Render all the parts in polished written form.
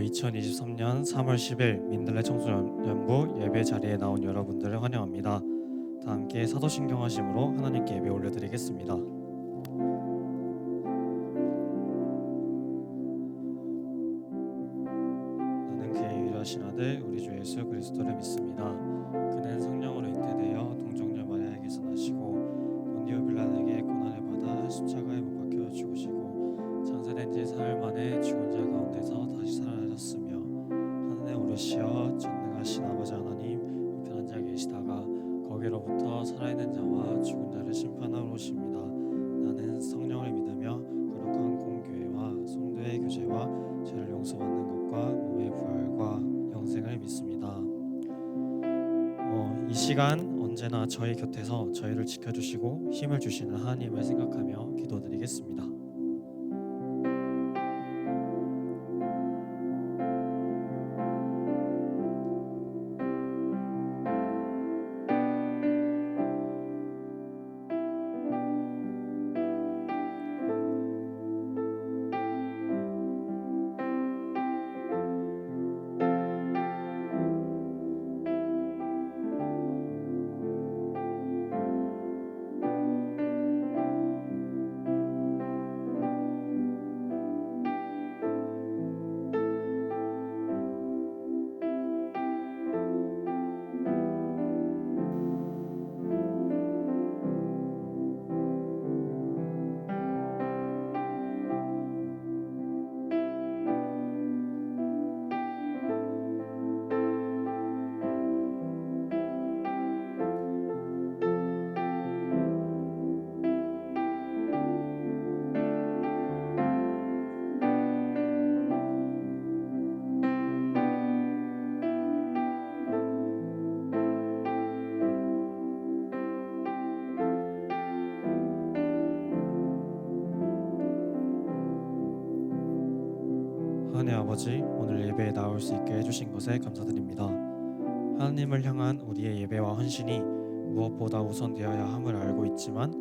2023년 3월 10일 민들레 청소년부 예배 자리에 나온 여러분들을 환영합니다. 다 함께 사도신경 하심으로 하나님께 예배 올려드리겠습니다. 나는 그의 유일하신 아들 우리 주 예수 그리스도를 믿습니다. 그는 성령으로 잉태되어 동정녀 마리아에게서 나시고 본디오 빌라에게 고난을 받아 십자가에 못 박혀 죽으시고 장사된 지 사흘 만에 죽은 자 가운데서 다시 살아나셨으며 하늘에 오르시어 전능하신 아버지 하나님 우편한 자 계시다가 거기로부터 살아있는 자와 죽은 자를 심판하러 오십니다. 나는 성령을 믿으며 거룩한 공교회와 성도의 교제와 죄를 용서받는 것과 몸의 부활과 영생을 믿습니다. 이 시간 언제나 저희 곁에서 저희를 지켜주시고 힘을 주시는 하나님을 생각하며 기도드리겠습니다. 하나님 아버지, 오늘 예배에 나올 수 있게 해주신 것에 감사드립니다. 하나님을 향한 우리의 예배와 헌신이 무엇보다 우선되어야 함을 알고 있지만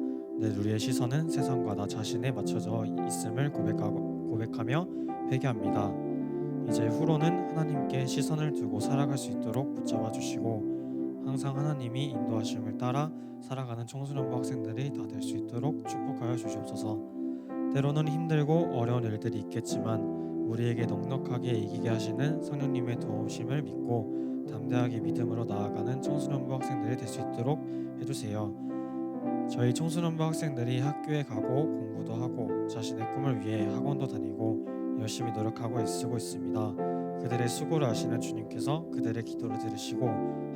늘 우리의 시선은 세상과 나 자신에 맞춰져 있음을 고백하며 회개합니다. 이제 후로는 하나님께 시선을 두고 살아갈 수 있도록 붙잡아 주시고 항상 하나님이 인도하심을 따라 살아가는 청소년부 학생들이 다 될 수 있도록 축복하여 주시옵소서. 때로는 힘들고 어려운 일들이 있겠지만 우리에게 넉넉하게 이기게 하시는 성령님의 도우심을 믿고 담대하게 믿음으로 나아가는 청소년부 학생들이 될 수 있도록 해주세요. 저희 청소년부 학생들이 학교에 가고 공부도 하고 자신의 꿈을 위해 학원도 다니고 열심히 노력하고 애쓰고 있습니다. 그들의 수고를 아시는 주님께서 그들의 기도를 들으시고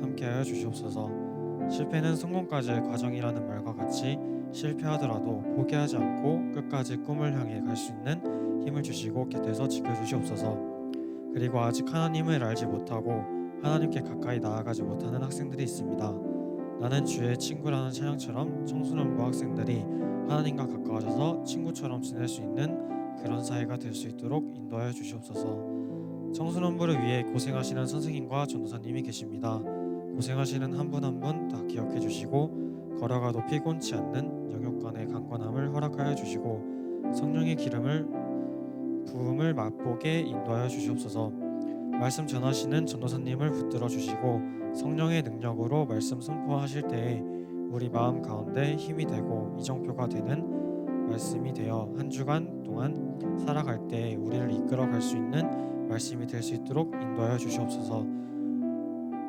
함께하여 주시옵소서. 실패는 성공까지의 과정이라는 말과 같이 실패하더라도 포기하지 않고 끝까지 꿈을 향해 갈 수 있는 힘을 주시고 곁에서 지켜주시옵소서. 그리고 아직 하나님을 알지 못하고 하나님께 가까이 나아가지 못하는 학생들이 있습니다. 나는 주의 친구라는 찬양처럼 청소년부 학생들이 하나님과 가까워져서 친구처럼 지낼 수 있는 그런 사이가 될 수 있도록 인도하여 주시옵소서. 청소년부를 위해 고생하시는 선생님과 전도사님이 계십니다. 고생하시는 한 분 한 분 다 기억해 주시고 걸어가도 피곤치 않는 영육간의 강건함을 허락하여 주시고 성령의 부음을 맛보게 인도하여 주시옵소서. 말씀 전하시는 전도사님을 붙들어 주시고 성령의 능력으로 말씀 선포하실 때에 우리 마음 가운데 힘이 되고 이정표가 되는 말씀이 되어 한 주간 동안 살아갈 때 우리를 이끌어 갈 수 있는 말씀이 될 수 있도록 인도하여 주시옵소서.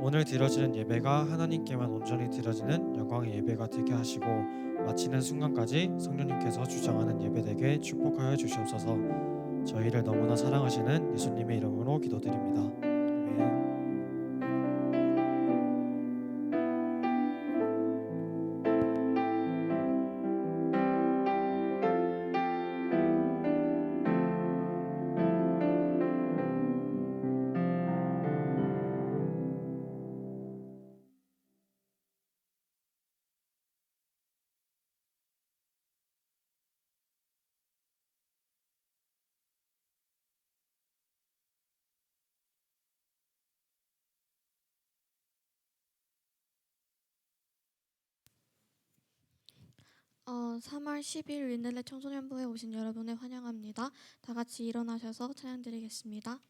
오늘 드려지는 예배가 하나님께만 온전히 드려지는 영광의 예배가 되게 하시고 마치는 순간까지 성령님께서 주장하는 예배 되게 축복하여 주시옵소서. 저희를 너무나 사랑하시는 예수님의 이름으로 기도드립니다. 아멘. 어, 3월 10일 윈들레 청소년부에 오신 여러분을 환영합니다. 다 같이 일어나셔서 찬양 드리겠습니다.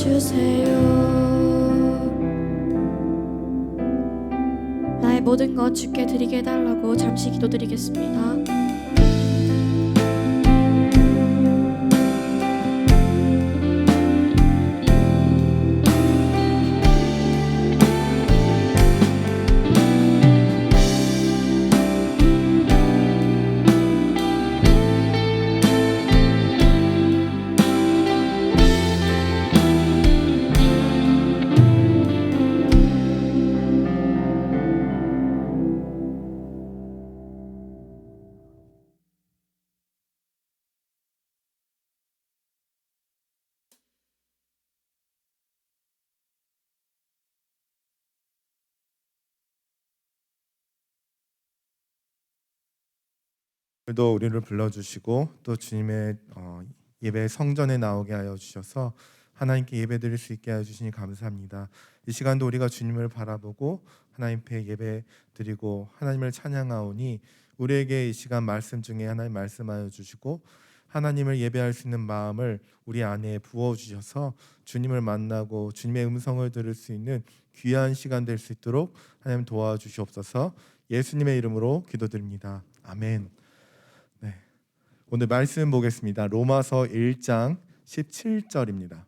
도와주세요. 나의 모든 것 주께 드리게 해달라고 잠시 기도드리겠습니다. 오늘도 우리를 불러주시고 또 주님의 예배 성전에 나오게 하여 주셔서 하나님께 예배드릴 수 있게 하여 주시니 감사합니다. 이 시간도 우리가 주님을 바라보고 하나님께 예배드리고 하나님을 찬양하오니 우리에게 이 시간 말씀 중에 하나님 말씀하여 주시고 하나님을 예배할 수 있는 마음을 우리 안에 부어주셔서 주님을 만나고 주님의 음성을 들을 수 있는 귀한 시간 될 수 있도록 하나님 도와주시옵소서. 예수님의 이름으로 기도드립니다. 아멘. 네, 오늘 말씀 보겠습니다. 로마서 1장 17절입니다.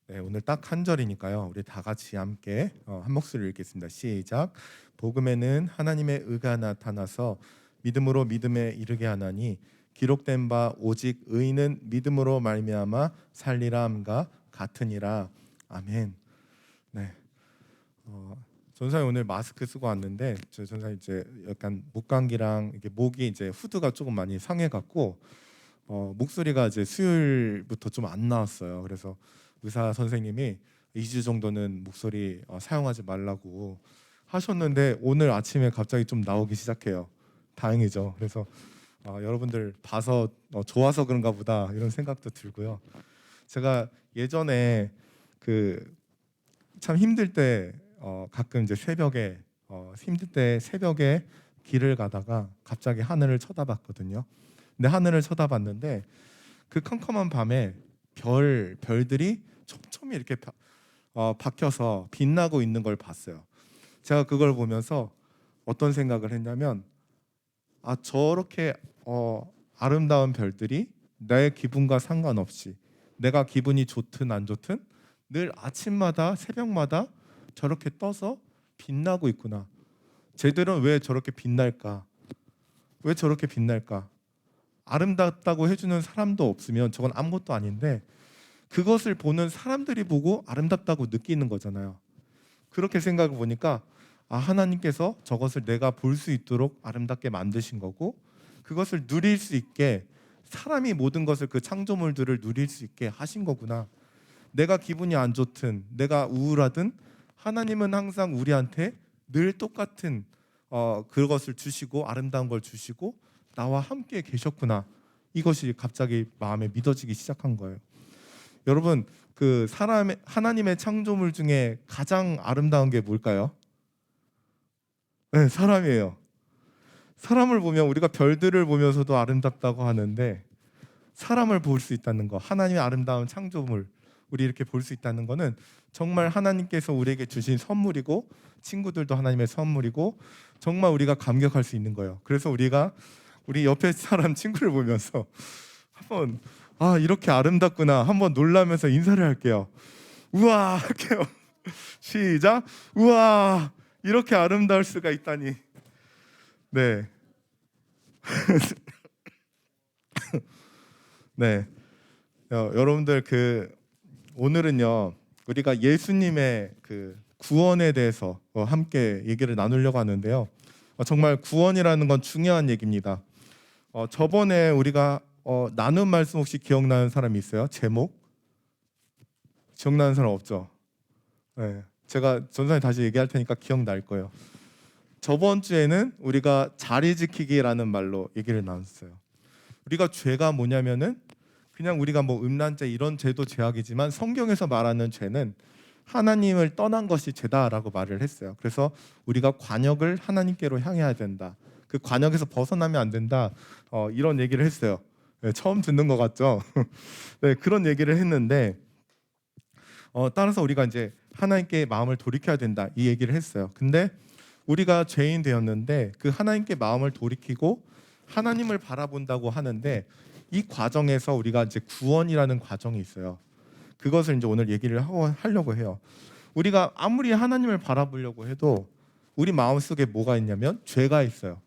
네, 오늘 딱 한 절이니까요. 우리 다 같이 함께 한 목소리를 읽겠습니다. 시작. 복음에는 하나님의 의가 나타나서 믿음으로 믿음에 이르게 하나니 기록된 바 오직 의인은 믿음으로 말미암아 살리라 함과 같으니라. 아멘. 네. 전사님 오늘 마스크 쓰고 왔는데 저 전사님 이제 약간 목감기랑 이렇게 목이 이제 후두가 조금 많이 상해갖고 목소리가 이제 수요일부터 좀 안 나왔어요. 그래서 의사 선생님이 2주 정도는 목소리 사용하지 말라고 하셨는데 오늘 아침에 갑자기 좀 나오기 시작해요. 다행이죠. 그래서 여러분들 봐서 좋아서 그런가 보다 이런 생각도 들고요. 제가 예전에 참 힘들 때 가끔 이제 새벽에 힘들 때 새벽에 길을 가다가 갑자기 하늘을 쳐다봤거든요. 근데 하늘을 쳐다봤는데 그 컴컴한 밤에 별들이 촘촘히 이렇게 박혀서 빛나고 있는 걸 봤어요. 제가 그걸 보면서 어떤 생각을 했냐면 저렇게 아름다운 별들이 내 기분과 상관없이 내가 기분이 좋든 안 좋든 늘 아침마다 새벽마다 저렇게 떠서 빛나고 있구나. 쟤들은 왜 저렇게 빛날까? 왜 저렇게 빛날까? 아름답다고 해주는 사람도 없으면 저건 아무것도 아닌데 그것을 보는 사람들이 보고 아름답다고 느끼는 거잖아요. 그렇게 생각을 보니까 하나님께서 저것을 내가 볼 수 있도록 아름답게 만드신 거고 그것을 누릴 수 있게 사람이 모든 것을 그 창조물들을 누릴 수 있게 하신 거구나. 내가 기분이 안 좋든 내가 우울하든 하나님은 항상 우리한테 늘 똑같은 그것을 주시고 아름다운 걸 주시고 나와 함께 계셨구나. 이것이 갑자기 마음에 믿어지기 시작한 거예요. 여러분 하나님의 창조물 중에 가장 아름다운 게 뭘까요? 네, 사람이에요. 사람을 보면 우리가 별들을 보면서도 아름답다고 하는데 사람을 볼 수 있다는 거, 하나님의 아름다운 창조물 우리 이렇게 볼 수 있다는 거는 정말 하나님께서 우리에게 주신 선물이고 친구들도 하나님의 선물이고 정말 우리가 감격할 수 있는 거예요. 그래서 우리 옆에 사람 친구를 보면서 한번 이렇게 아름답구나 한번 놀라면서 인사를 할게요. 우와 할게요. 시작. 우와 이렇게 아름다울 수가 있다니. 네. 네. 여러분들 오늘은요 우리가 예수님의 구원에 대해서 함께 얘기를 나누려고 하는데요. 정말 구원이라는 건 중요한 얘기입니다. 저번에 우리가 나눈 말씀 혹시 기억나는 사람이 있어요? 제목? 기억나는 사람 없죠? 네. 제가 전사님 다시 얘기할 테니까 기억날 거예요. 저번 주에는 우리가 자리 지키기라는 말로 얘기를 나눴어요. 우리가 죄가 뭐냐면은 그냥 우리가 음란죄 이런 죄도 죄악이지만 성경에서 말하는 죄는 하나님을 떠난 것이 죄다라고 말을 했어요. 그래서 우리가 관역을 하나님께로 향해야 된다. 그 관역에서 벗어나면 안 된다. 이런 얘기를 했어요. 네, 처음 듣는 것 같죠? 네, 그런 얘기를 했는데 따라서 우리가 이제 하나님께 마음을 돌이켜야 된다 이 얘기를 했어요. 근데 우리가 죄인 되었는데 그 하나님께 마음을 돌이키고 하나님을 바라본다고 하는데 이 과정에서 우리가 이제 구원이라는 과정이 있어요. 그것을 이제 오늘 얘기를 하려고 해요. 우리가 아무리 하나님을 바라보려고 해도 우리 마음속에 뭐가 있냐면 죄가 있어요.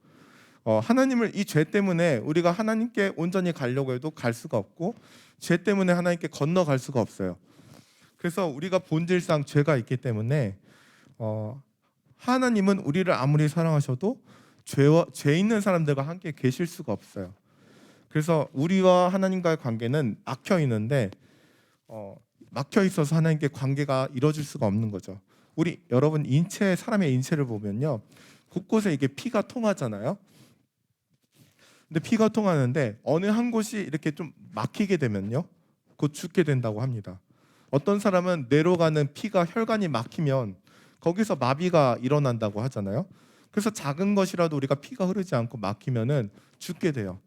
하나님을 이 죄 때문에 우리가 하나님께 온전히 가려고 해도 갈 수가 없고 죄 때문에 하나님께 건너갈 수가 없어요. 그래서 우리가 본질상 죄가 있기 때문에 하나님은 우리를 아무리 사랑하셔도 죄 있는 사람들과 함께 계실 수가 없어요. 그래서 우리와 하나님과의 관계는 막혀 있는데 막혀 있어서 하나님께 관계가 이루어질 수가 없는 거죠. 여러분 사람의 인체를 보면요, 곳곳에 이게 피가 통하잖아요. 근데 피가 통하는데 어느 한 곳이 이렇게 좀 막히게 되면요, 곧 죽게 된다고 합니다. 어떤 사람은 뇌로 가는 피가 혈관이 막히면 거기서 마비가 일어난다고 하잖아요. 그래서 작은 것이라도 우리가 피가 흐르지 않고 막히면은 죽게 돼요.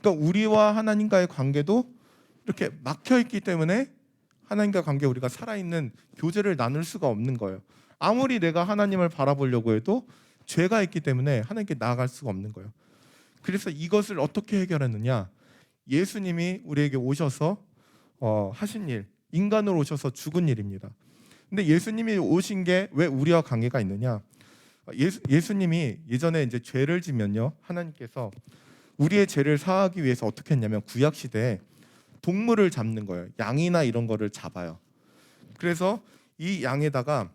그러니까 우리와 하나님과의 관계도 이렇게 막혀 있기 때문에 하나님과 관계 우리가 살아있는 교제를 나눌 수가 없는 거예요. 아무리 내가 하나님을 바라보려고 해도 죄가 있기 때문에 하나님께 나아갈 수가 없는 거예요. 그래서 이것을 어떻게 해결했느냐? 예수님이 우리에게 오셔서 하신 일, 인간으로 오셔서 죽은 일입니다. 근데 예수님이 오신 게 왜 우리와 관계가 있느냐? 예수님이 예전에 이제 죄를 지면요, 하나님께서 우리의 죄를 사하기 위해서 어떻게 했냐면 구약 시대에 동물을 잡는 거예요. 양이나 이런 거를 잡아요. 그래서 이 양에다가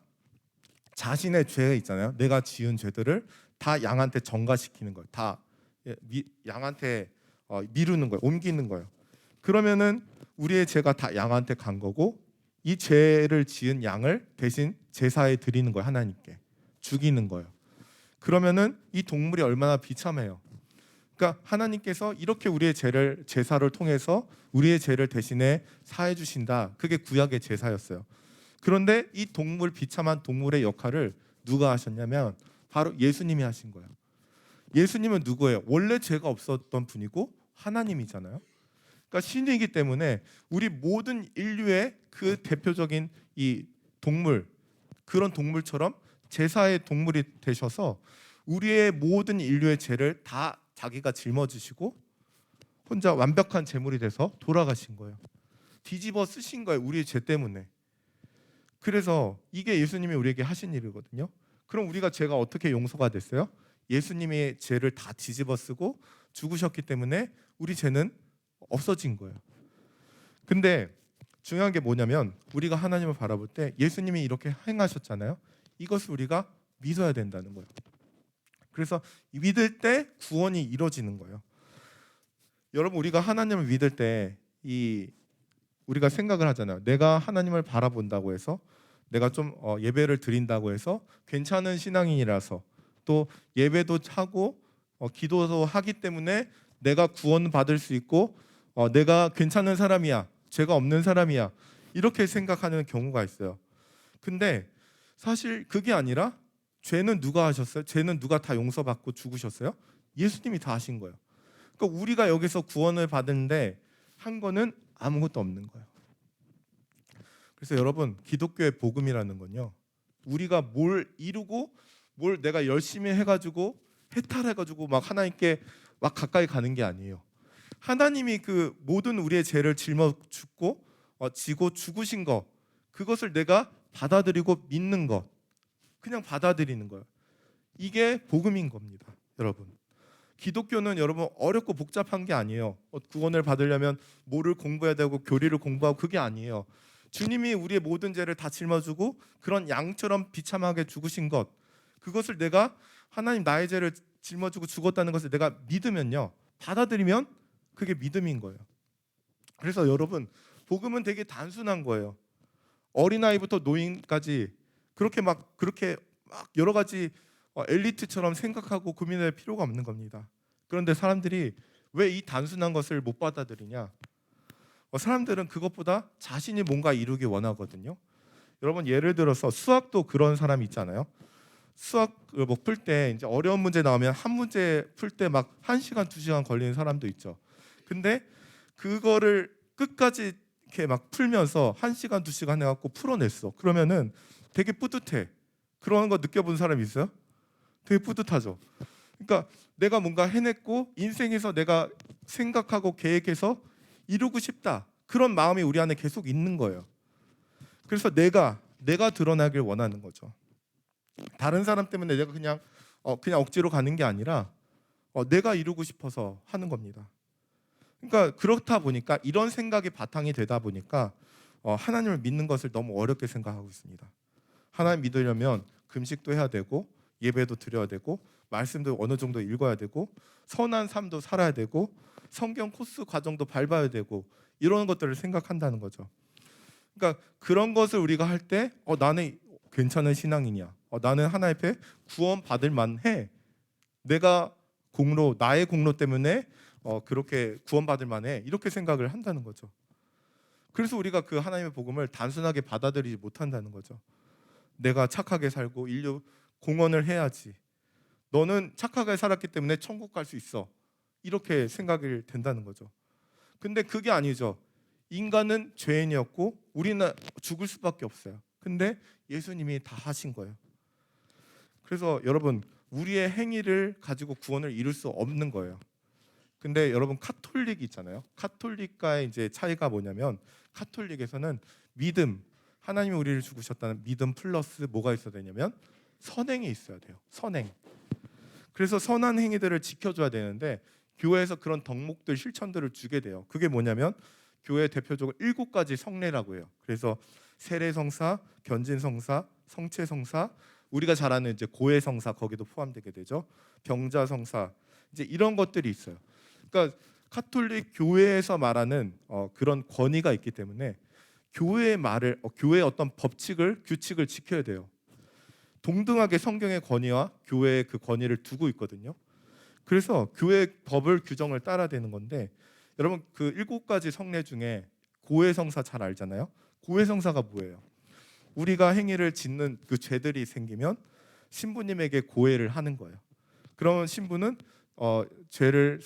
자신의 죄 있잖아요. 내가 지은 죄들을 다 양한테 전가시키는 거예요. 다 양한테 미루는 거예요. 옮기는 거예요. 그러면은 우리의 죄가 다 양한테 간 거고 이 죄를 지은 양을 대신 제사에 드리는 거예요. 하나님께 죽이는 거예요. 그러면은 이 동물이 얼마나 비참해요. 그러니까 하나님께서 이렇게 우리의 제사를 통해서 우리의 죄를 대신에 사해 주신다. 그게 구약의 제사였어요. 그런데 이 비참한 동물의 역할을 누가 하셨냐면 바로 예수님이 하신 거예요. 예수님은 누구예요? 원래 죄가 없었던 분이고 하나님이잖아요. 그러니까 신이기 때문에 우리 모든 인류의 그 대표적인 이 동물, 그런 동물처럼 제사의 동물이 되셔서 우리의 모든 인류의 죄를 다 자기가 짊어지시고 혼자 완벽한 제물이 돼서 돌아가신 거예요. 뒤집어 쓰신 거예요. 우리의 죄 때문에. 그래서 이게 예수님이 우리에게 하신 일이거든요. 그럼 우리가 죄가 어떻게 용서가 됐어요? 예수님의 죄를 다 뒤집어 쓰고 죽으셨기 때문에 우리 죄는 없어진 거예요. 근데 중요한 게 뭐냐면 우리가 하나님을 바라볼 때 예수님이 이렇게 행하셨잖아요. 이것을 우리가 믿어야 된다는 거예요. 그래서 믿을 때 구원이 이루어지는 거예요. 여러분, 우리가 하나님을 믿을 때 우리가 생각을 하잖아요. 내가 하나님을 바라본다고 해서 내가 좀 예배를 드린다고 해서 괜찮은 신앙인이라서 또 예배도 하고 기도도 하기 때문에 내가 구원 받을 수 있고 내가 괜찮은 사람이야, 죄가 없는 사람이야, 이렇게 생각하는 경우가 있어요. 근데 사실 그게 아니라 죄는 누가 하셨어요? 죄는 누가 다 용서받고 죽으셨어요? 예수님이 다 하신 거예요. 그러니까 우리가 여기서 구원을 받는데 한 거는 아무것도 없는 거예요. 그래서 여러분, 기독교의 복음이라는 건요, 우리가 뭘 이루고 뭘 내가 열심히 해가지고 해탈해가지고 막 하나님께 막 가까이 가는 게 아니에요. 하나님이 그 모든 우리의 죄를 짊어지고 지고 죽으신 것, 그것을 내가 받아들이고 믿는 것, 그냥 받아들이는 거예요. 이게 복음인 겁니다, 여러분. 기독교는 여러분 어렵고 복잡한 게 아니에요. 구원을 받으려면 뭐를 공부해야 되고 교리를 공부하고 그게 아니에요. 주님이 우리의 모든 죄를 다 짊어지고 그런 양처럼 비참하게 죽으신 것, 그것을 내가 하나님 나의 죄를 짊어지고 죽었다는 것을 내가 믿으면요, 받아들이면 그게 믿음인 거예요. 그래서 여러분, 복음은 되게 단순한 거예요. 어린아이부터 노인까지 그렇게 막 여러 가지 엘리트처럼 생각하고 고민할 필요가 없는 겁니다. 그런데 사람들이 왜 이 단순한 것을 못 받아들이냐? 사람들은 그것보다 자신이 뭔가 이루기 원하거든요. 여러분, 예를 들어서 수학도 그런 사람이 있잖아요. 수학을 뭐 풀 때 이제 어려운 문제 나오면 한 문제 풀 때 막 1시간, 2시간 걸리는 사람도 있죠. 근데 그거를 끝까지 이렇게 막 풀면서 1시간, 2시간 해갖고 풀어냈어. 그러면은 되게 뿌듯해. 그런 거 느껴본 사람 있어요? 되게 뿌듯하죠. 그러니까 내가 뭔가 해냈고 인생에서 내가 생각하고 계획해서 이루고 싶다. 그런 마음이 우리 안에 계속 있는 거예요. 그래서 내가 드러나길 원하는 거죠. 다른 사람 때문에 내가 그냥 억지로 가는 게 아니라 내가 이루고 싶어서 하는 겁니다. 그러니까 그렇다 보니까 이런 생각이 바탕이 되다 보니까 하나님을 믿는 것을 너무 어렵게 생각하고 있습니다. 하나님 믿으려면 금식도 해야 되고 예배도 드려야 되고 말씀도 어느 정도 읽어야 되고 선한 삶도 살아야 되고 성경 코스 과정도 밟아야 되고 이런 것들을 생각한다는 거죠. 그러니까 그런 것을 우리가 할 때 나는 괜찮은 신앙이냐, 나는 하나님 앞에 구원 받을 만해, 내가 나의 공로 때문에 그렇게 구원받을 만해, 이렇게 생각을 한다는 거죠. 그래서 우리가 그 하나님의 복음을 단순하게 받아들이지 못한다는 거죠. 내가 착하게 살고 인류 공헌을 해야지, 너는 착하게 살았기 때문에 천국 갈 수 있어, 이렇게 생각이 된다는 거죠. 근데 그게 아니죠. 인간은 죄인이었고 우리는 죽을 수밖에 없어요. 근데 예수님이 다 하신 거예요. 그래서 여러분, 우리의 행위를 가지고 구원을 이룰 수 없는 거예요. 근데 여러분, 카톨릭 있잖아요. 카톨릭과의 이제 차이가 뭐냐면, 카톨릭에서는 믿음, 하나님이 우리를 죽으셨다는 믿음 플러스 뭐가 있어야 되냐면 선행이 있어야 돼요. 선행. 그래서 선한 행위들을 지켜줘야 되는데 교회에서 그런 덕목들, 실천들을 주게 돼요. 그게 뭐냐면 교회 대표적으로 7가지 성례라고 해요. 그래서 세례성사, 견진성사, 성체성사, 우리가 잘 아는 이제 고해성사 거기도 포함되게 되죠. 병자성사, 이제 이런 것들이 있어요. 그러니까 카톨릭 교회에서 말하는 그런 권위가 있기 때문에 교회의 말을, 교회의 어떤 법칙을, 규칙을 지켜야 돼요. 동등하게 성경의 권위와 교회의 그 권위를 두고 있거든요. 그래서 교회 법을, 규정을 따라야 되는 건데, 여러분 그 7가지 성례 중에 고해성사 잘 알잖아요. 고해성사가 뭐예요? 우리가 행위를 짓는 그 죄들이 생기면 신부님에게 고해를 하는 거예요. 그러면 신부는 죄를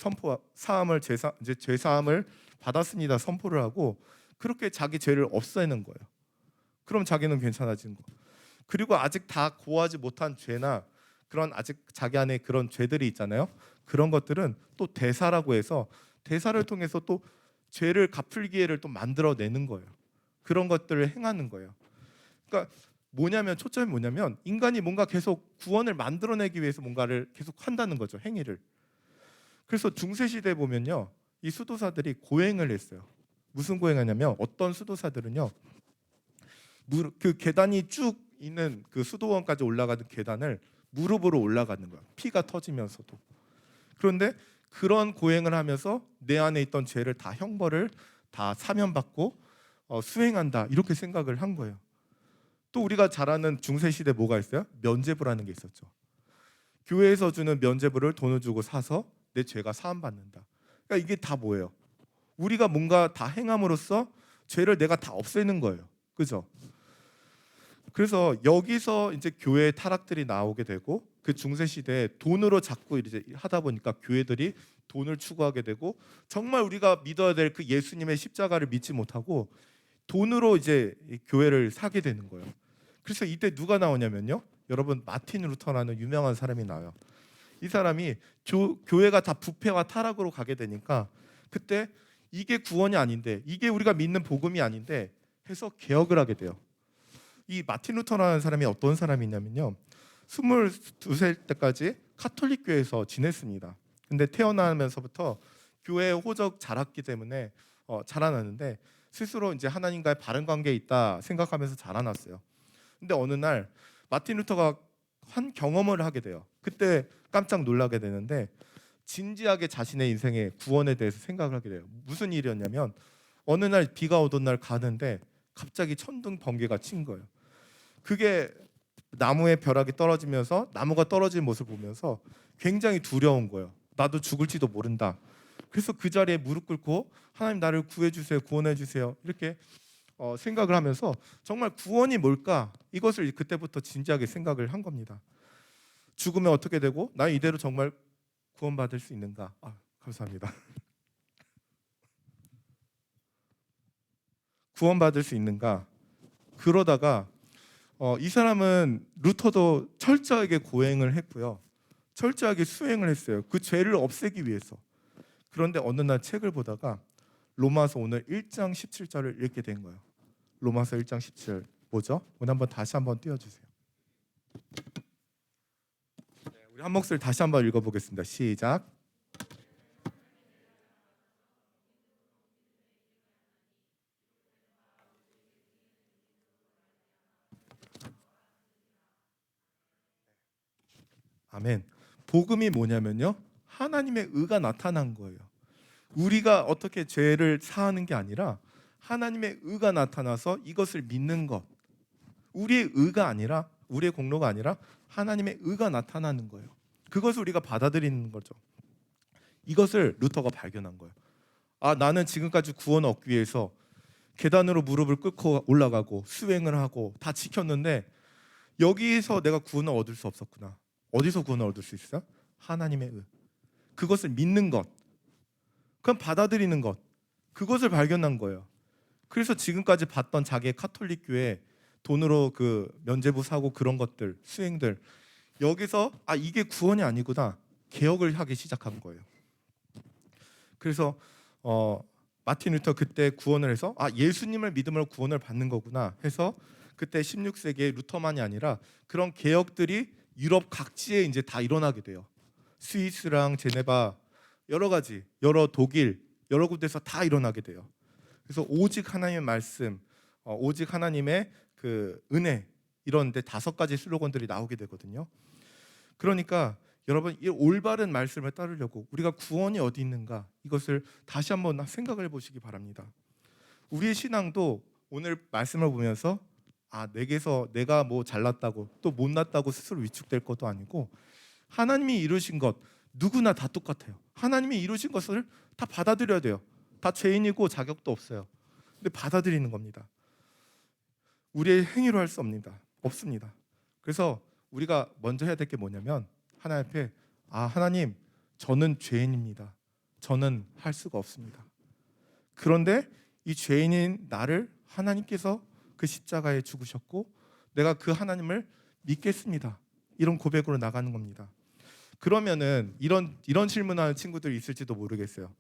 사함을 이제 죄 사함을 받았습니다 선포를 하고 그렇게 자기 죄를 없애는 거예요. 그럼 자기는 괜찮아지는 거. 그리고 아직 다 고하지 못한 죄나 그런 아직 자기 안에 그런 죄들이 있잖아요. 그런 것들은 또 대사라고 해서 대사를 통해서 또 죄를 갚을 기회를 또 만들어내는 거예요. 그런 것들을 행하는 거예요. 그러니까 초점이 뭐냐면 인간이 뭔가 계속 구원을 만들어내기 위해서 뭔가를 계속 한다는 거죠. 행위를. 그래서 중세시대에 보면요, 이 수도사들이 고행을 했어요. 무슨 고행하냐면 어떤 수도사들은요, 그 계단이 쭉 있는 그 수도원까지 올라가는 계단을 무릎으로 올라가는 거야. 피가 터지면서도. 그런데 그런 고행을 하면서 내 안에 있던 죄를 다 형벌을 다 사면받고 수행한다, 이렇게 생각을 한 거예요. 또 우리가 잘 아는 중세시대 뭐가 있어요? 면죄부라는 게 있었죠. 교회에서 주는 면죄부를 돈을 주고 사서 내 죄가 사함받는다. 그러니까 이게 다 뭐예요? 우리가 뭔가 다 행함으로써 죄를 내가 다 없애는 거예요. 그죠? 그래서 여기서 이제 교회의 타락들이 나오게 되고, 그 중세 시대에 돈으로 자꾸 이제 하다 보니까 교회들이 돈을 추구하게 되고, 정말 우리가 믿어야 될 그 예수님의 십자가를 믿지 못하고 돈으로 이제 교회를 사게 되는 거예요. 그래서 이때 누가 나오냐면요, 여러분 마틴 루터라는 유명한 사람이 나와요. 이 사람이 교회가 다 부패와 타락으로 가게 되니까 그때 이게 구원이 아닌데, 이게 우리가 믿는 복음이 아닌데 해서 개혁을 하게 돼요. 이 마틴 루터라는 사람이 어떤 사람이냐면요, 22살 때까지 카톨릭 교회에서 지냈습니다. 근데 태어나면서부터 교회에 호적 자랐기 때문에 자라났는데 스스로 이제 하나님과의 바른 관계에 있다 생각하면서 자라났어요. 근데 어느 날 마틴 루터가 한 경험을 하게 돼요. 그때 깜짝 놀라게 되는데 진지하게 자신의 인생의 구원에 대해서 생각을 하게 돼요. 무슨 일이었냐면 어느 날 비가 오던 날 가는데 갑자기 천둥 번개가 친 거예요. 그게 나무의 벼락이 떨어지면서 나무가 떨어지는 모습을 보면서 굉장히 두려운 거예요. 나도 죽을지도 모른다. 그래서 그 자리에 무릎 꿇고 하나님 나를 구해주세요, 구원해주세요, 이렇게 생각을 하면서 정말 구원이 뭘까, 이것을 그때부터 진지하게 생각을 한 겁니다. 죽으면 어떻게 되고 나 이대로 정말 구원받을 수 있는가? 감사합니다. 구원받을 수 있는가? 그러다가 이 사람은 루터도 철저하게 고행을 했고요. 철저하게 수행을 했어요. 그 죄를 없애기 위해서. 그런데 어느 날 책을 보다가 로마서 오늘 1장 17절을 읽게 된 거예요. 로마서 1장 17절 뭐죠? 오늘 다시 한번 띄워주세요. 네, 우리 한 목소리 다시 한번 읽어보겠습니다. 시작. 아멘. 복음이 뭐냐면요, 하나님의 의가 나타난 거예요. 우리가 어떻게 죄를 사하는 게 아니라 하나님의 의가 나타나서 이것을 믿는 것. 우리의 의가 아니라, 우리의 공로가 아니라 하나님의 의가 나타나는 거예요. 그것을 우리가 받아들이는 거죠. 이것을 루터가 발견한 거예요. 나는 지금까지 구원 얻기 위해서 계단으로 무릎을 꿇고 올라가고 수행을 하고 다 지켰는데 여기서 내가 구원을 얻을 수 없었구나. 어디서 구원을 얻을 수 있어요? 하나님의 의. 그것을 믿는 것, 그럼 받아들이는 것, 그것을 발견한 거예요. 그래서 지금까지 봤던 자기의 카톨릭 교회 돈으로 그 면죄부 사고 그런 것들, 수행들, 여기서 이게 구원이 아니구나, 개혁을 하기 시작한 거예요. 그래서 마틴 루터 그때 구원을 해서 예수님을 믿음으로 구원을 받는 거구나 해서 그때 16세기에 루터만이 아니라 그런 개혁들이 유럽 각지에 이제 다 일어나게 돼요. 스위스랑 제네바, 여러 가지, 여러 독일, 여러 군데서 다 일어나게 돼요. 그래서 오직 하나님의 말씀, 오직 하나님의 그 은혜, 이런데 5가지 슬로건들이 나오게 되거든요. 그러니까 여러분, 이 올바른 말씀을 따르려고 우리가 구원이 어디 있는가, 이것을 다시 한번 생각을 해보시기 바랍니다. 우리의 신앙도 오늘 말씀을 보면서 내게서 내가 뭐 잘났다고 또 못났다고 스스로 위축될 것도 아니고, 하나님이 이루신 것 누구나 다 똑같아요. 하나님이 이루신 것을 다 받아들여야 돼요. 다 죄인이고 자격도 없어요. 근데 받아들이는 겁니다. 우리의 행위로 할 수 없습니다. 그래서 우리가 먼저 해야 될 게 뭐냐면 하나님 앞에 하나님, 저는 죄인입니다. 저는 할 수가 없습니다. 그런데 이 죄인인 나를 하나님께서 그 십자가에 죽으셨고 내가 그 하나님을 믿겠습니다. 이런 고백으로 나가는 겁니다. 그러면은 이런 질문하는 친구들이 있을지도 모르겠어요.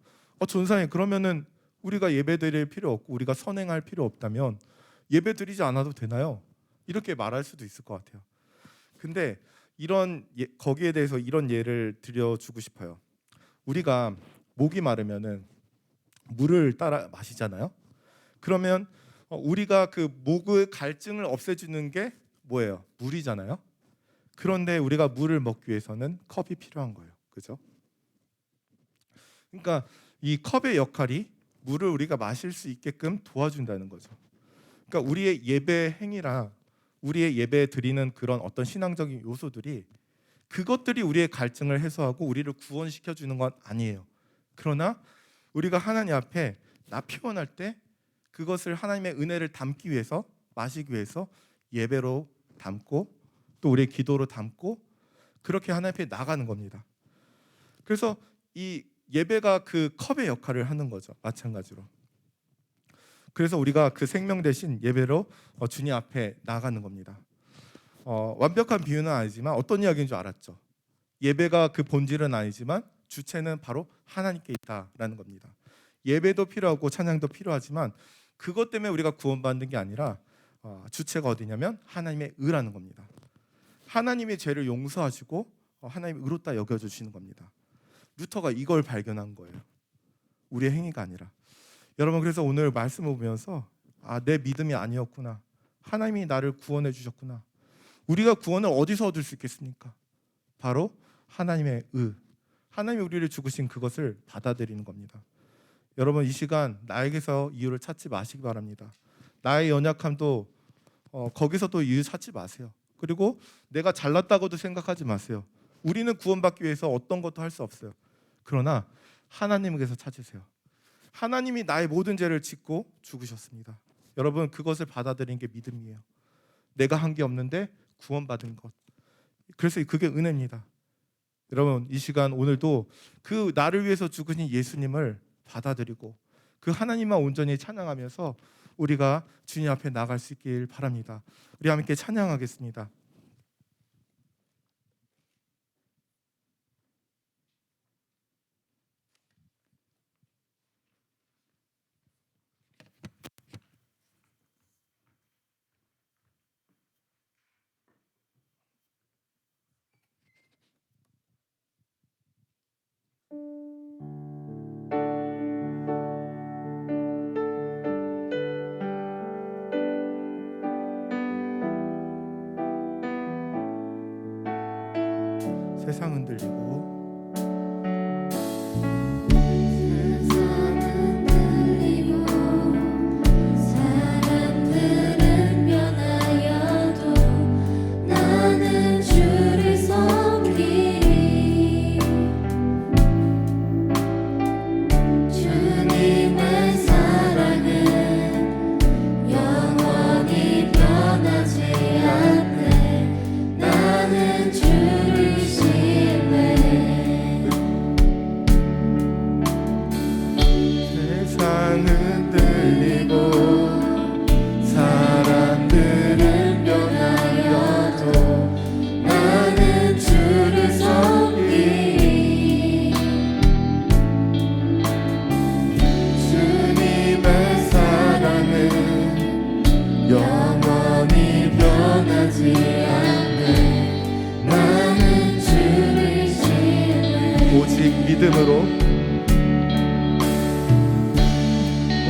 전사님, 그러면은 우리가 예배드릴 필요 없고 우리가 선행할 필요 없다면 예배 드리지 않아도 되나요? 이렇게 말할 수도 있을 것 같아요. 근데 거기에 대해서 이런 예를 드려주고 싶어요. 우리가 목이 마르면은 물을 따라 마시잖아요. 그러면 우리가 그 목의 갈증을 없애주는 게 뭐예요? 물이잖아요. 그런데 우리가 물을 먹기 위해서는 컵이 필요한 거예요. 그죠? 그러니까 이 컵의 역할이 물을 우리가 마실 수 있게끔 도와준다는 거죠. 그러니까 우리의 예배 행위랑 우리의 예배 드리는 그런 어떤 신앙적인 요소들이, 그것들이 우리의 갈증을 해소하고 우리를 구원시켜 주는 건 아니에요. 그러나 우리가 하나님 앞에 피원할 때 그것을 하나님의 은혜를 담기 위해서, 마시기 위해서 예배로 담고 또 우리의 기도로 담고 그렇게 하나님 앞에 나가는 겁니다. 그래서 이 예배가 그 컵의 역할을 하는 거죠. 마찬가지로. 그래서 우리가 그 생명 대신 예배로 주님 앞에 나가는 겁니다. 완벽한 비유는 아니지만 어떤 이야기인 줄 알았죠? 예배가 그 본질은 아니지만 주체는 바로 하나님께 있다라는 겁니다. 예배도 필요하고 찬양도 필요하지만 그것 때문에 우리가 구원받는 게 아니라 주체가 어디냐면 하나님의 의라는 겁니다. 하나님의 죄를 용서하시고 하나님의 의롭다 여겨주시는 겁니다. 루터가 이걸 발견한 거예요. 우리의 행위가 아니라. 여러분, 그래서 오늘 말씀을 보면서 내 믿음이 아니었구나, 하나님이 나를 구원해 주셨구나. 우리가 구원을 어디서 얻을 수 있겠습니까? 바로 하나님의 의, 하나님이 우리를 죽으신 그것을 받아들이는 겁니다. 여러분, 이 시간 나에게서 이유를 찾지 마시기 바랍니다. 나의 연약함도 거기서도 이유 찾지 마세요. 그리고 내가 잘났다고도 생각하지 마세요. 우리는 구원받기 위해서 어떤 것도 할 수 없어요. 그러나 하나님께서 찾으세요. 하나님이 나의 모든 죄를 짓고 죽으셨습니다. 여러분, 그것을 받아들이는 게 믿음이에요. 내가 한 게 없는데 구원받은 것, 그래서 그게 은혜입니다. 여러분, 이 시간 오늘도 그 나를 위해서 죽으신 예수님을 받아들이고 그 하나님만 온전히 찬양하면서 우리가 주님 앞에 나갈 수 있길 바랍니다. 우리 함께 찬양하겠습니다. 세상 흔들리고 세상은 들리고 사람들은 변하여도 나는 주를 섬기리. 주님의 사랑은 영원히 변하지 않네. 나는 주를 세상은 들리고 사람들은 변하여도 나는 주를 섬기리. 주님의 사랑은 영원히 변하지 않네. 나는 주를 신뢰. 오직 믿음으로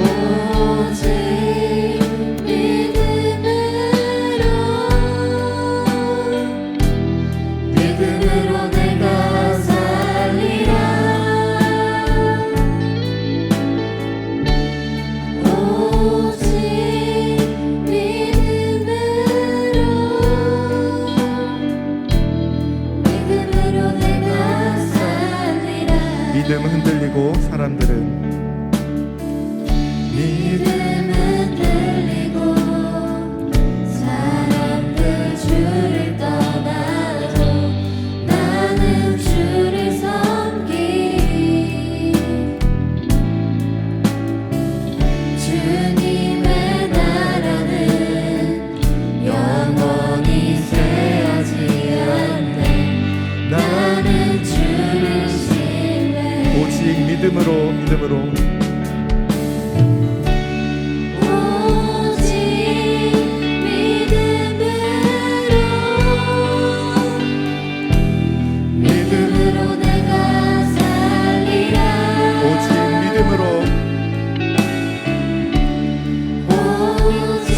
오직 믿음으로 내가 살리라. 오직 믿음으로 내가 살리라. 믿음 흔들리고 사람들은 믿음은 들리고 사람들 주를 떠나도 나는 주를 섬기리. 주님의 나라는 영원히 쇠하지 않네. 나는 주를 신뢰. 오직 믿음으로 오직 믿음으로 내가 살리라. 오직 믿음으로 오직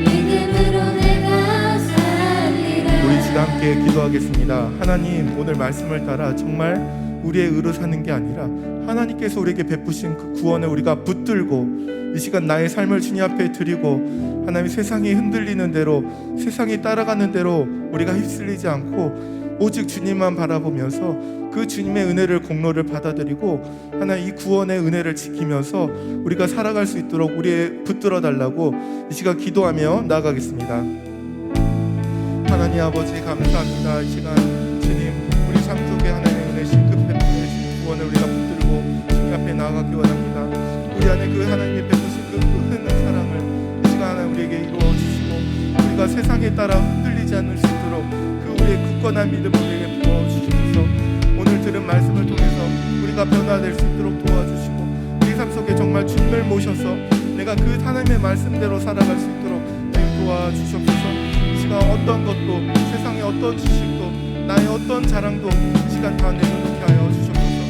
믿음으로 내가 살리라. 우리 지금 함께 기도하겠습니다. 하나님, 오늘 말씀을 따라 정말 우리의 의로 사는 게 아니라 하나님께서 우리에게 베푸신 그 구원을 우리가 붙들고 이 시간 나의 삶을 주님 앞에 드리고 하나님, 세상이 흔들리는 대로 세상이 따라가는 대로 우리가 휩쓸리지 않고 오직 주님만 바라보면서 그 주님의 은혜를 공로를 받아들이고 하나님, 이 구원의 은혜를 지키면서 우리가 살아갈 수 있도록 우리의 붙들어 달라고 이 시간 기도하며 나아가겠습니다. 하나님 아버지, 감사합니다. 이 시간 주님, 우리 삶 속에 하나님의 은혜 신급 베푸신 구원을 우리가 붙들고 주님 앞에 나아가기 원합니다. 우리 안에 그 하나님의 베푸신 그 흐르는 사랑을 이 시간 하나님 우리에게 이루어 주시고 우리가 세상에 따라 흔들리지 않을 수 있도록 그 우리의 굳건한 믿음을 우리에게 부어 주시옵소서. 오늘 들은 말씀을 통해서 우리가 변화될 수 있도록 도와주시고 우리 삶 속에 정말 주님을 모셔서 내가 그 하나님의 말씀대로 살아갈 수 있도록 도와주시옵소서. 이 시간 어떤 것도, 세상의 어떤 지식도, 나의 어떤 자랑도 이 시간 다 내려놓게 하여 주시옵소서.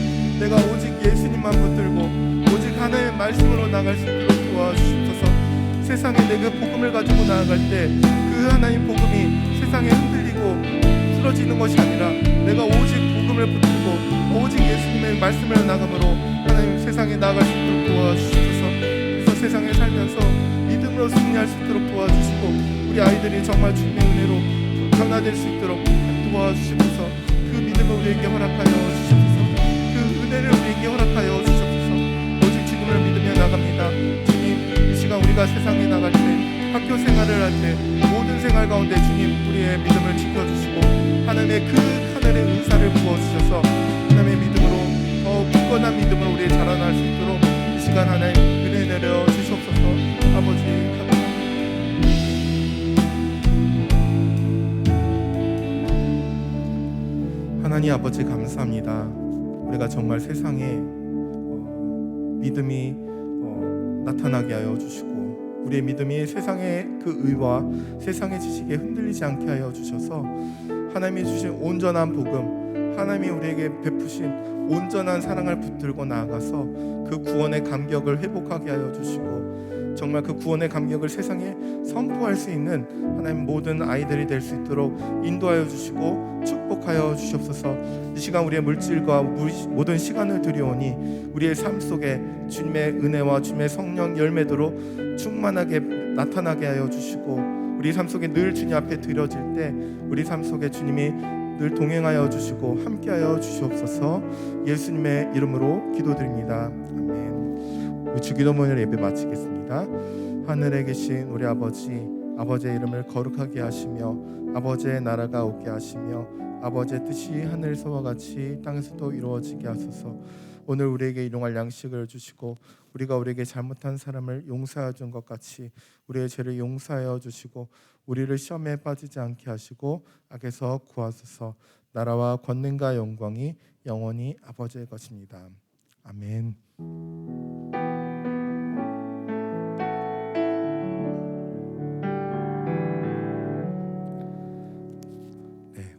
내가 오직 예수님만 붙들고 오직 하나님의 말씀으로 나갈 수 있도록 도와주시옵소서. 세상에 내 그 복음을 가지고 나아갈 때 그 하나님 복음이 세상에 흔들리고 쓰러지는 것이 아니라 내가 오직 복음을 붙들고 오직 예수님의 말씀을 나감으로 하나님 세상에 나아갈 수 있도록 도와주시옵소서. 그래서 세상에 살면서 믿음으로 승리할 수 있도록 도와주시고 우리 아이들이 정말 주님의 은혜로 변화될 수 있도록 도와주시옵소서. 그 믿음을 우리에게 허락하여 주시옵소서. 그 은혜를 우리에게 허락하여 주시옵소서. 오직 주님을 믿으며 나갑니다. 주님, 이 시간 우리가 세상에 나갈 때, 학교 생활을 할 때, 모든 생활 가운데 주님 우리의 믿음을 지켜주시고 하나님의 그 하늘의 은사를 부어주셔서 하나님의 믿음으로 더 굳건한 믿음으로 우리 자라날 수 있도록 이 시간 하나님 은혜 내려 주시옵소서. 아버지 하나님 아버지 감사합니다. 우리가 정말 세상에 믿음이 나타나게 하여 주시고 우리의 믿음이 세상의 그 의와 세상의 지식에 흔들리지 않게 하여 주셔서 하나님이 주신 온전한 복음, 하나님이 우리에게 베푸신 온전한 사랑을 붙들고 나아가서 그 구원의 감격을 회복하게 하여 주시고 정말 그 구원의 감격을 세상에 선포할 수 있는 하나님 모든 아이들이 될 수 있도록 인도하여 주시고 축복하여 주시옵소서. 이 시간 우리의 물질과 모든 시간을 드리오니 우리의 삶 속에 주님의 은혜와 주님의 성령 열매대로 충만하게 나타나게 하여 주시고 우리 삶 속에 늘 주님 앞에 드려질 때 우리 삶 속에 주님이 늘 동행하여 주시고 함께하여 주시옵소서. 예수님의 이름으로 기도드립니다. 아멘. 우리 주기도문을 예배 마치겠습니다. 하늘에 계신 우리 아버지의 이름을 거룩하게 하시며 아버지의 나라가 오게 하시며 아버지의 뜻이 하늘에서와 같이 땅에서도 이루어지게 하소서. 오늘 우리에게 일용할 양식을 주시고 우리에게 잘못한 사람을 용서하여 준 것 같이 우리의 죄를 용서하여 주시고 우리를 시험에 빠지지 않게 하시고 악에서 구하소서. 나라와 권능과 영광이 영원히 아버지의 것입니다. 아멘.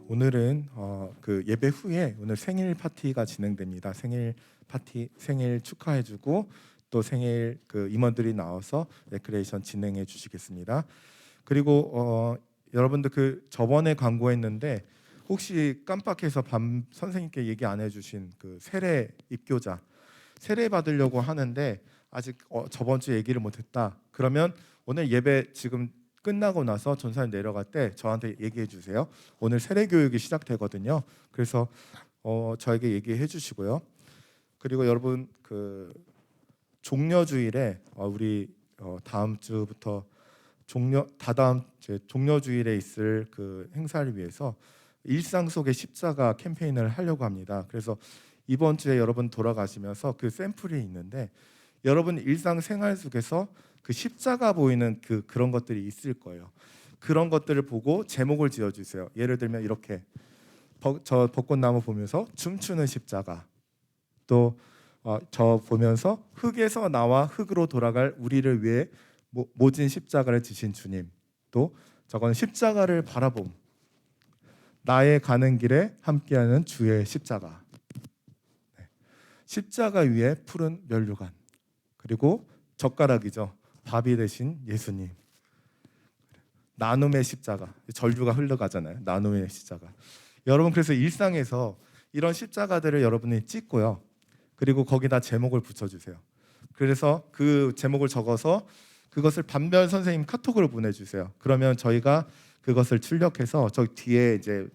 오늘은 그 예배 후에 오늘 생일 파티가 진행됩니다. 생일 파티, 생일 축하해주고 또 생일 그 임원들이 나와서 레크레이션 진행해 주시겠습니다. 그리고 여러분들 그 저번에 광고했는데 혹시 깜빡해서 선생님께 얘기 안 해주신 그 세례 입교자 세례 받으려고 하는데 아직 저번 주에 얘기를 못했다. 그러면 오늘 예배 지금 끝나고 나서 전사님 내려갈 때 저한테 얘기해 주세요. 오늘 세례 교육이 시작되거든요. 그래서 저에게 얘기해 주시고요. 그리고 여러분 그 종려주일에 우리 다음 주부터 다다음 종려주일에 있을 그 행사를 위해서 일상 속의 십자가 캠페인을 하려고 합니다. 그래서 이번 주에 여러분 돌아가시면서 그 샘플이 있는데 여러분 일상생활 속에서 그 십자가 보이는 그런 것들이 있을 거예요. 그런 것들을 보고 제목을 지어주세요. 예를 들면 이렇게 저 벚꽃나무 보면서 춤추는 십자가, 또 저 보면서 흙에서 나와 흙으로 돌아갈 우리를 위해 모진 십자가를 지신 주님, 또 저건 십자가를 바라봄, 나의 가는 길에 함께하는 주의 십자가, 십자가 위에 푸른 면류관, 그리고 젓가락이죠. 밥이 되신 예수님, 나눔의 십자가, 절규가 흘러가잖아요. 나눔의 십자가. 여러분 그래서 일상에서 이런 십자가들을 여러분이 찍고요. 그리고 거기다 제목을 붙여주세요. 그래서 그 제목을 적어서 그것을 반별 선생님 카톡으로 보내주세요. 그러면 저희가 그것을 출력해서 저 뒤에 이제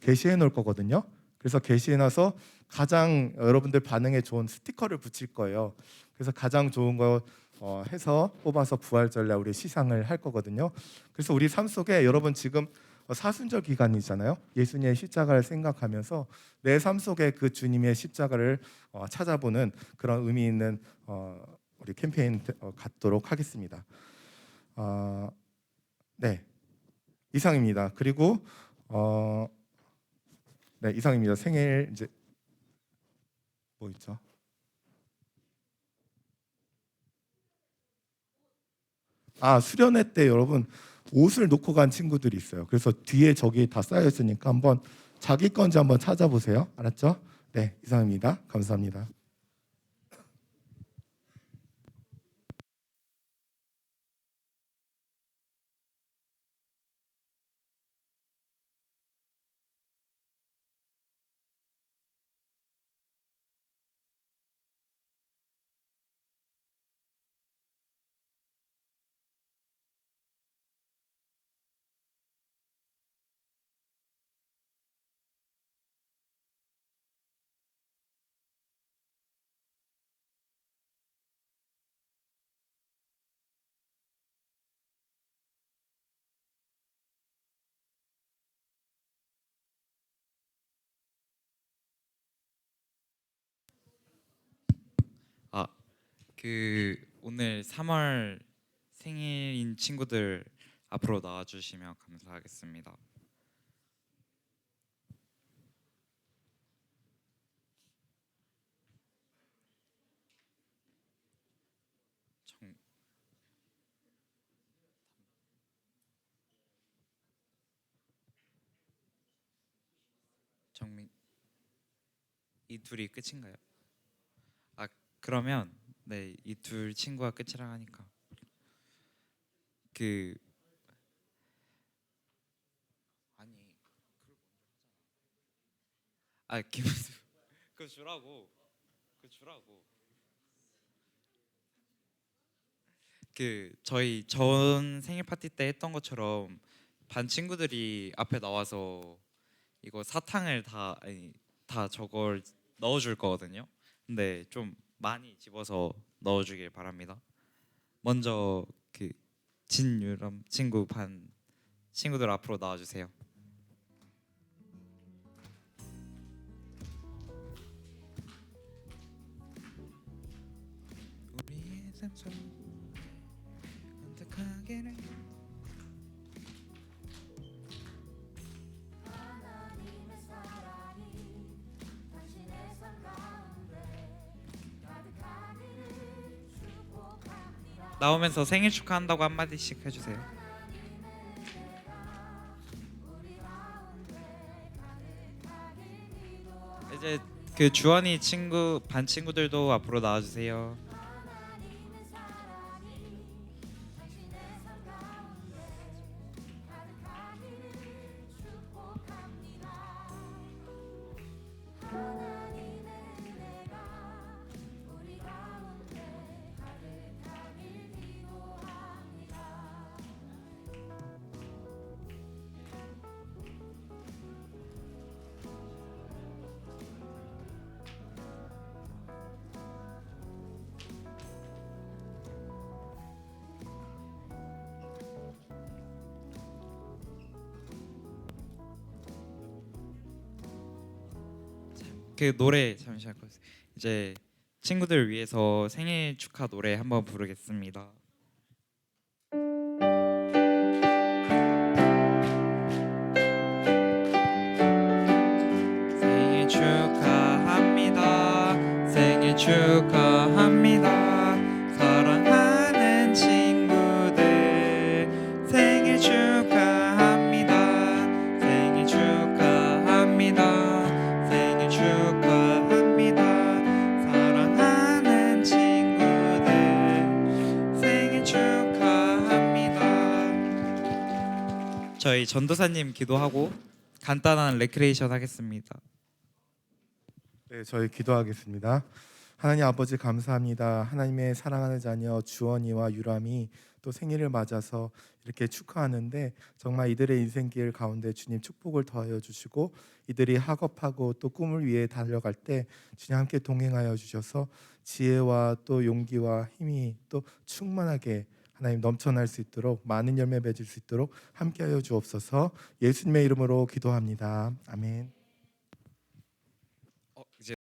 게시해 놓을 거거든요. 그래서 게시해 놔서 가장 여러분들 반응에 좋은 스티커를 붙일 거예요. 그래서 가장 좋은 거 해서 뽑아서 부활절날 우리 시상을 할 거거든요. 그래서 우리 삶 속에 여러분 지금 사순절 기간이잖아요. 예수님의 십자가를 생각하면서 내 삶 속에 그 주님의 십자가를 찾아보는 그런 의미 있는 우리 캠페인 갖도록 하겠습니다. 네, 이상입니다. 그리고 네, 이상입니다. 생일 이제 뭐 있죠? 수련회 때 여러분 옷을 놓고 간 친구들이 있어요. 그래서 뒤에 저기 다 쌓여 있으니까 한번 자기 건지 한번 찾아보세요. 알았죠? 네, 이상입니다. 감사합니다. 오늘 3월 생일인 친구들 앞으로 나와주시면 감사하겠습니다. 정, 정민 이 둘이 끝인가요? 아 그러면 네 이 둘 친구가 끝이라 하니까 그 아니 김은수 그거 주라고 저희 전 생일 파티 때 했던 것처럼 반 친구들이 앞에 나와서 이거 사탕을 다 저걸 넣어줄 거거든요. 근데 좀 많이 집어서 넣어주길 바랍니다. 먼저 진유람 친구 반 친구들 앞으로 나와주세요. 우리의 삶 속 선택하기를 나오면서 생일 축하한다고 한마디씩 해주세요. 이제 주원이 친구 반 친구들도 앞으로 나와주세요. 노래 잠시 할 거예요. 이제 친구들 위해서 생일 축하 노래 한번 부르겠습니다. 생일 축하합니다. 생일 축하합니다. 사랑하는 친구들 생일 축하합니다. 생일 축하합니다. 생일 축하합니다. 사랑하는 친구들 생일 축하합니다. 저희 전도사님 기도하고 간단한 레크레이션 하겠습니다. 네, 저희 기도하겠습니다. 하나님 아버지 감사합니다. 하나님의 사랑하는 자녀 주원이와 유람이 또 생일을 맞아서 이렇게 축하하는데 정말 이들의 인생길 가운데 주님 축복을 더하여 주시고 이들이 학업하고 또 꿈을 위해 달려갈 때 주님 함께 동행하여 주셔서 지혜와 또 용기와 힘이 또 충만하게 하나님 넘쳐날 수 있도록 많은 열매 맺을 수 있도록 함께하여 주옵소서. 예수님의 이름으로 기도합니다. 아멘.